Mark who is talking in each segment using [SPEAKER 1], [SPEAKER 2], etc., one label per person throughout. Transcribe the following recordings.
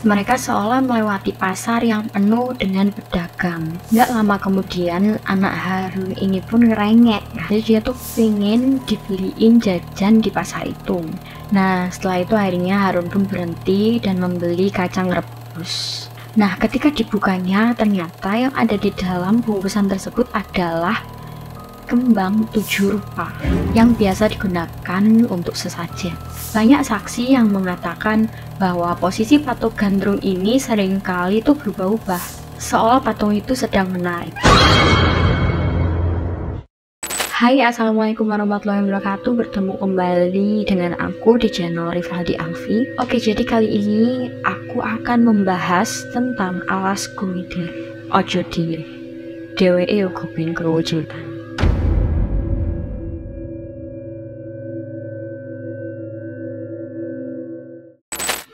[SPEAKER 1] Mereka seolah melewati pasar yang penuh dengan pedagang. Nggak lama kemudian, anak Harun ini pun ngerengek. Jadi dia tuh pengen dibeliin jajan di pasar itu. Nah, setelah itu akhirnya Harun pun berhenti dan membeli kacang rebus. Nah, ketika dibukanya, ternyata yang ada di dalam bungkusan tersebut adalah kembang 7 rupa yang biasa digunakan untuk sesajen. Banyak saksi yang mengatakan bahwa posisi patung gandrung ini seringkali tuh berubah-ubah, seolah patung itu sedang menarik. Hai, assalamualaikum warahmatullahi wabarakatuh. Bertemu kembali dengan aku di channel Rifaldi Alfi. Oke, jadi kali ini aku akan membahas tentang alas gumitir. Ojo di dheweke uga ben kewujudan.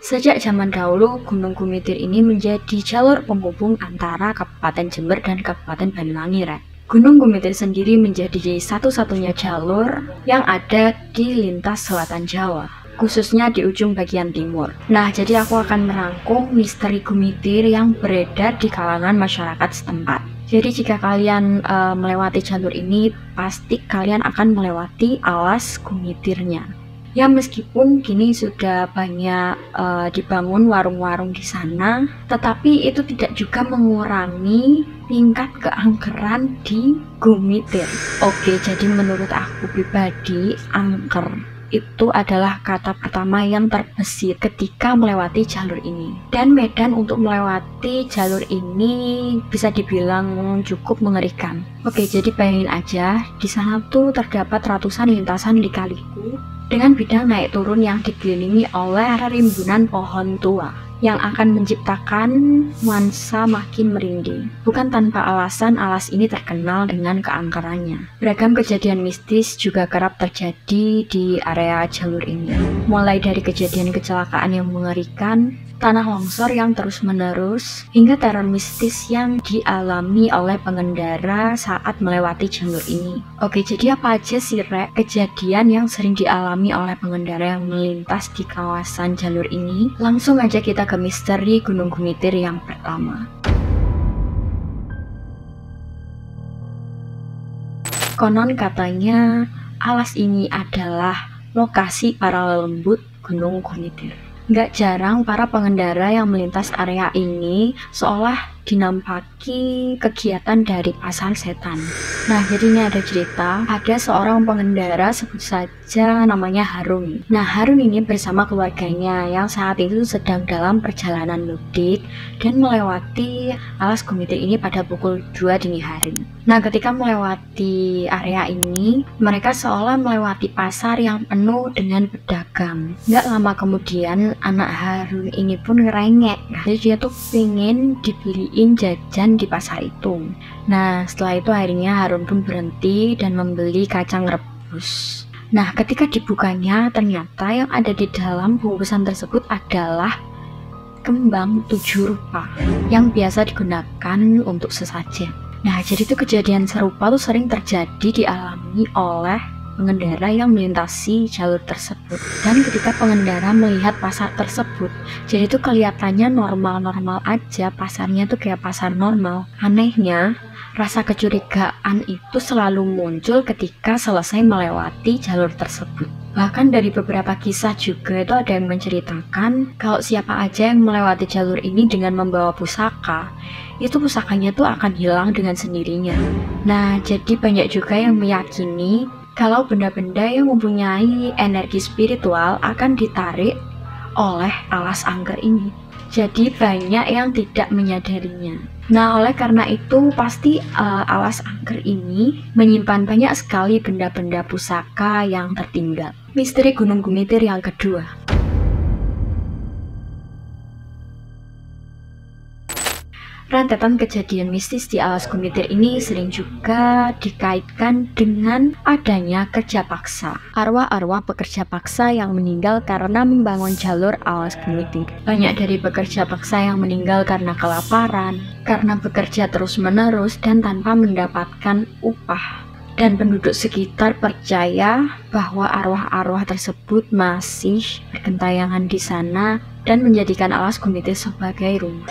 [SPEAKER 1] Sejak zaman dahulu, Gunung Gumitir ini menjadi jalur penghubung antara Kabupaten Jember dan Kabupaten Banyuwangi. Gunung Gumitir sendiri menjadi satu-satunya jalur yang ada di lintas selatan Jawa, khususnya di ujung bagian timur. Nah, jadi aku akan merangkum misteri Gumitir yang beredar di kalangan masyarakat setempat. Jadi jika kalian melewati jalur ini, pasti kalian akan melewati alas Gumitirnya. Ya, meskipun kini sudah banyak dibangun warung-warung di sana, tetapi itu tidak juga mengurangi tingkat keangkeran di Gumitir. Oke, jadi menurut aku pribadi, angker itu adalah kata pertama yang terbesit ketika melewati jalur ini. Dan medan untuk melewati jalur ini bisa dibilang cukup mengerikan. Oke, jadi bayangin aja, di sana tuh terdapat ratusan lintasan lika-liku dengan bidang naik turun yang dikelilingi oleh rimbunan pohon tua yang akan menciptakan nuansa makin merinding. Bukan tanpa alasan alas ini terkenal dengan keangkerannya. Beragam kejadian mistis juga kerap terjadi di area jalur ini. Mulai dari kejadian kecelakaan yang mengerikan, tanah longsor yang terus-menerus, hingga teror mistis yang dialami oleh pengendara saat melewati jalur ini. Oke, jadi apa aja sih kejadian yang sering dialami oleh pengendara yang melintas di kawasan jalur ini? Langsung aja kita ke misteri Gunung Gumitir yang pertama. Konon katanya alas ini adalah lokasi para lelembut Gunung Gumitir. Nggak jarang para pengendara yang melintas area ini seolah dinampaki kegiatan dari pasar setan. Nah, jadi ini ada cerita, ada seorang pengendara, sebut saja namanya Harun. Nah, Harun ini bersama keluarganya yang saat itu sedang dalam perjalanan mudik dan melewati alas Gumitir ini pada pukul 2 dini hari. Nah, ketika melewati area ini, mereka seolah melewati pasar yang penuh dengan pedagang. Nggak lama kemudian, anak Harun ini pun ngerengek. Jadi dia tuh pengen dibeliin jajan di pasar itu. Nah, setelah itu akhirnya Harun pun berhenti dan membeli kacang rebus. Nah, ketika dibukanya, ternyata yang ada di dalam bungkusan tersebut adalah kembang 7 rupa yang biasa digunakan untuk sesajen. Nah, jadi itu kejadian serupa tuh sering terjadi dialami oleh pengendara yang melintasi jalur tersebut. Dan ketika pengendara melihat pasar tersebut, jadi itu kelihatannya normal-normal aja, pasarnya tuh kayak pasar normal. Anehnya, rasa kecurigaan itu selalu muncul ketika selesai melewati jalur tersebut. Bahkan dari beberapa kisah juga itu ada yang menceritakan kalau siapa aja yang melewati jalur ini dengan membawa pusaka, itu pusakanya tuh akan hilang dengan sendirinya. Nah, jadi banyak juga yang meyakini kalau benda-benda yang mempunyai energi spiritual akan ditarik oleh alas angker ini. Jadi banyak yang tidak menyadarinya. Nah, oleh karena itu pasti alas angker ini menyimpan banyak sekali benda-benda pusaka yang tertinggal. Misteri Gunung Gumitir yang kedua. Rentetan kejadian mistis di alas Gumitir ini sering juga dikaitkan dengan adanya kerja paksa. Arwah-arwah pekerja paksa yang meninggal karena membangun jalur alas Gumitir. Banyak dari pekerja paksa yang meninggal karena kelaparan, karena bekerja terus-menerus dan tanpa mendapatkan upah. Dan penduduk sekitar percaya bahwa arwah-arwah tersebut masih bergentayangan di sana dan menjadikan alas Gumitir sebagai rumah.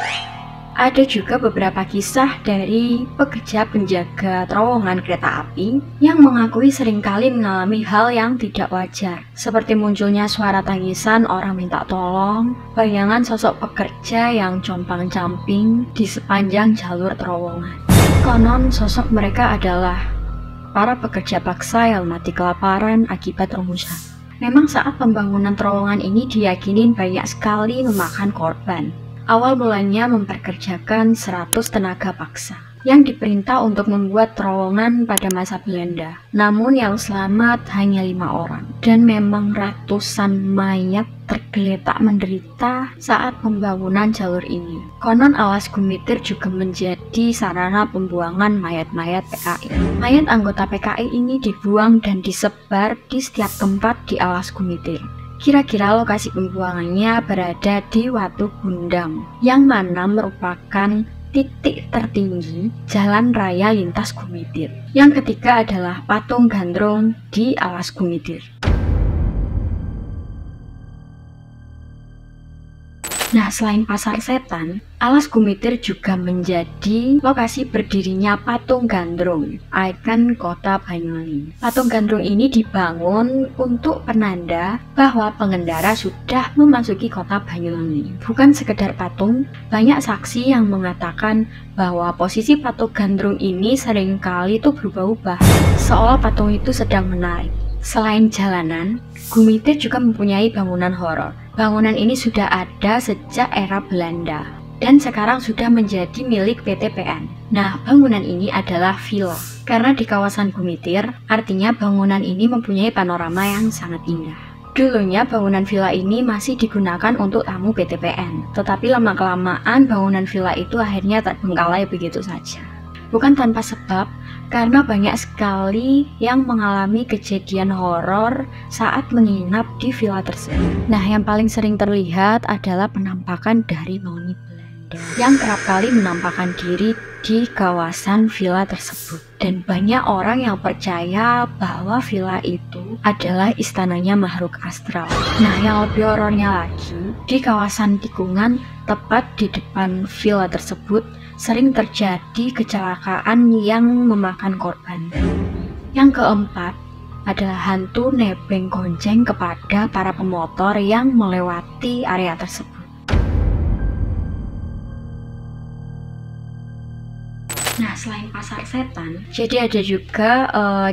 [SPEAKER 1] Ada juga beberapa kisah dari pekerja penjaga terowongan kereta api yang mengakui seringkali mengalami hal yang tidak wajar, seperti munculnya suara tangisan orang minta tolong, bayangan sosok pekerja yang compang-camping di sepanjang jalur terowongan. Konon sosok mereka adalah para pekerja paksa yang mati kelaparan akibat rumusan. Memang saat pembangunan terowongan ini diyakini banyak sekali memakan korban. Awal mulanya memperkerjakan 100 tenaga paksa yang diperintah untuk membuat terowongan pada masa Belanda. Namun yang selamat hanya 5 orang. Dan memang ratusan mayat tergeletak menderita saat pembangunan jalur ini. Konon alas Gumitir juga menjadi sarana pembuangan mayat-mayat PKI. Mayat anggota PKI ini dibuang dan disebar di setiap tempat di alas Gumitir. Kira-kira lokasi pembuangannya berada di Watu Gundang, yang mana merupakan titik tertinggi jalan raya lintas Gumitir. Yang ketiga adalah Patung Gandrung di alas Gumitir. Nah, selain Pasar Setan, alas Gumitir juga menjadi lokasi berdirinya Patung Gandrung, ikon kota Banyuwangi. Patung Gandrung ini dibangun untuk penanda bahwa pengendara sudah memasuki kota Banyuwangi. Bukan sekedar patung, banyak saksi yang mengatakan bahwa posisi Patung Gandrung ini seringkali itu berubah-ubah, seolah patung itu sedang menarik. Selain jalanan, Gumitir juga mempunyai bangunan horor. Bangunan ini sudah ada sejak era Belanda dan sekarang sudah menjadi milik PT PN. Nah, bangunan ini adalah villa. Karena di kawasan Gumitir, artinya bangunan ini mempunyai panorama yang sangat indah. Dulunya bangunan villa ini masih digunakan untuk tamu PT PN, tetapi lama-kelamaan bangunan villa itu akhirnya terbengkalai begitu saja. Bukan tanpa sebab, karena banyak sekali yang mengalami kejadian horor saat menginap di villa tersebut. Nah, yang paling sering terlihat adalah penampakan dari noni Belanda yang kerap kali menampakkan diri di kawasan villa tersebut. Dan banyak orang yang percaya bahwa villa itu adalah istananya makhluk astral. Nah, yang lebih horornya lagi, di kawasan tikungan tepat di depan villa tersebut sering terjadi kecelakaan yang memakan korban. Yang keempat adalah hantu nebeng gonceng kepada para pemotor yang melewati area tersebut. Nah, selain Pasar Setan, jadi ada juga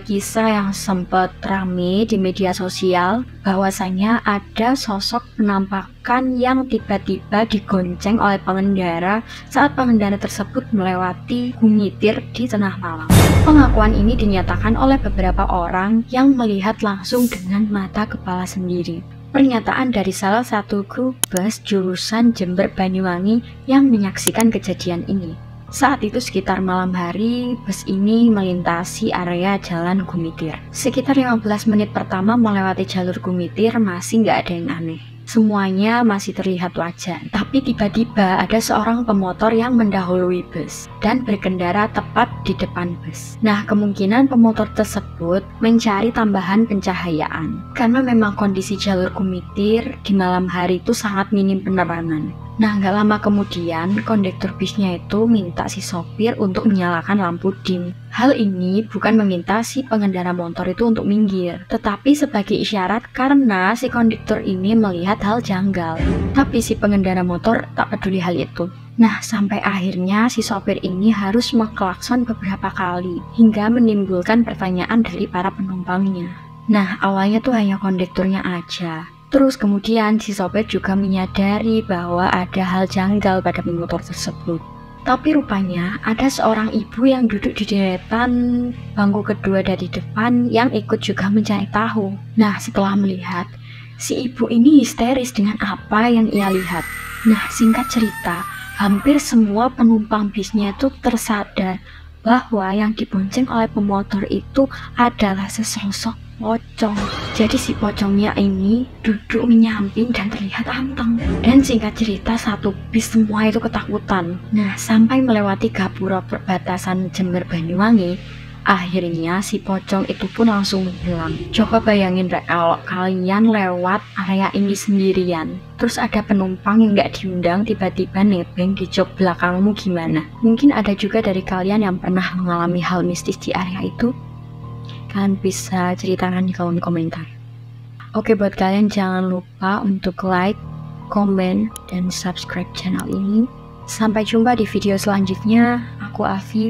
[SPEAKER 1] kisah yang sempat rame di media sosial bahwasanya ada sosok penampakan yang tiba-tiba digonceng oleh pengendara saat pengendara tersebut melewati Gumitir di tengah malam. Pengakuan ini dinyatakan oleh beberapa orang yang melihat langsung dengan mata kepala sendiri. Pernyataan dari salah satu grup bus jurusan Jember Banyuwangi yang menyaksikan kejadian ini. Saat itu sekitar malam hari, bus ini melintasi area jalan Gumitir. Sekitar 15 menit pertama melewati jalur Gumitir masih nggak ada yang aneh. Semuanya masih terlihat wajar. Tapi tiba-tiba ada seorang pemotor yang mendahului bus dan berkendara tepat di depan bus. Nah, kemungkinan pemotor tersebut mencari tambahan pencahayaan. Karena memang kondisi jalur Gumitir di malam hari itu sangat minim penerangan. Nah, nggak lama kemudian, kondektur bisnya itu minta si sopir untuk menyalakan lampu dim. Hal ini bukan meminta si pengendara motor itu untuk minggir, tetapi sebagai isyarat karena si kondektur ini melihat hal janggal. Tapi si pengendara motor tak peduli hal itu. Nah, sampai akhirnya si sopir ini harus mengklakson beberapa kali, hingga menimbulkan pertanyaan dari para penumpangnya. Nah, awalnya tuh hanya kondekturnya aja. Terus kemudian si sopir juga menyadari bahwa ada hal janggal pada pemotor tersebut. Tapi rupanya ada seorang ibu yang duduk di deretan bangku kedua dari depan yang ikut juga mencari tahu. Nah, setelah melihat, si ibu ini histeris dengan apa yang ia lihat. Nah, singkat cerita, hampir semua penumpang bisnya itu tersadar bahwa yang dibonceng oleh pemotor itu adalah sesosok pocong. Jadi si pocongnya ini duduk menyamping dan terlihat anteng. Dan singkat cerita, satu bis semua itu ketakutan. Nah, sampai melewati gapura perbatasan Jember Banyuwangi, Akhirnya si pocong itu pun langsung menghilang. Coba bayangin Rek, kalau kalian lewat area ini sendirian, terus ada penumpang yang gak diundang tiba-tiba nebeng di jok belakangmu, gimana? Mungkin ada juga dari kalian yang pernah mengalami hal mistis di area itu. Kalian bisa ceritakan di kolom komentar. Oke, buat kalian jangan lupa untuk like, komen, dan subscribe channel ini. Sampai jumpa di video selanjutnya. Aku Afi.